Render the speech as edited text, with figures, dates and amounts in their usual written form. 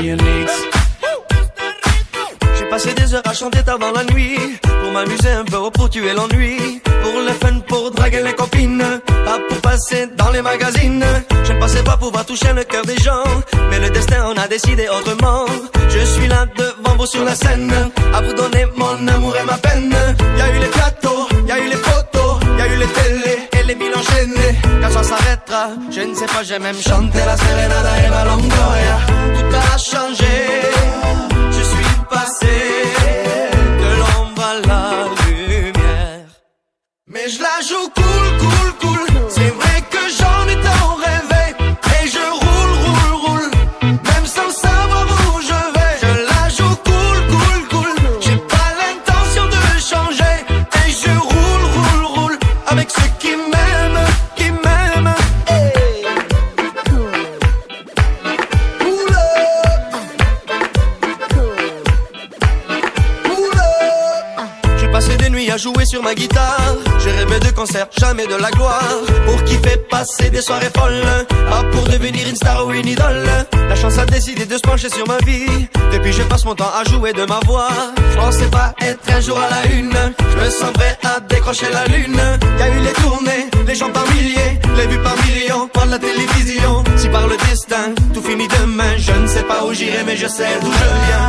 Phoenix. J'ai passé des heures à chanter tard dans la nuit, pour m'amuser un peu ou pour tuer l'ennui, pour le fun, pour draguer les copines, pas pour passer dans les magazines. Je ne pensais pas pouvoir toucher le cœur des gens, mais le destin en a décidé autrement. Je suis là devant vous sur la scène, à vous donner mon amour et ma peine. Y a eu les plateaux, y a eu les photos, y a eu les télés et les villes enchaînées. Quand ça s'arrêtera, je ne sais pas, j'ai même chanté la Serenada et la Longoria. Tout a changé, je suis passé de l'ombre à la lumière. Mais je la joue cool, cool, cool. C'est vrai que j'en ai tant rêvé, et je roule, roule, roule, même sans savoir où je vais. Je la joue cool, cool, cool. J'ai pas l'intention de changer, et je roule, roule, roule avec ceux qui m'aiment, qui m'aiment. Hey. Cool. J'ai passé des nuits à jouer sur ma guitare. J'ai rêvé de concerts, jamais de la gloire. Pour kiffer, passer des soirées folles, pas pour devenir une star ou une idole. La chance a décidé de se pencher sur ma vie. Depuis je passe mon temps à jouer de ma voix. Je pensais pas être un jour à la une. Je me sens prêt à décrocher la lune. Y a eu les tournées, les gens par milliers, les vues par millions, par la télévision. Si par le destin, tout finit demain, je ne sais pas où j'irai mais je sais d'où je viens.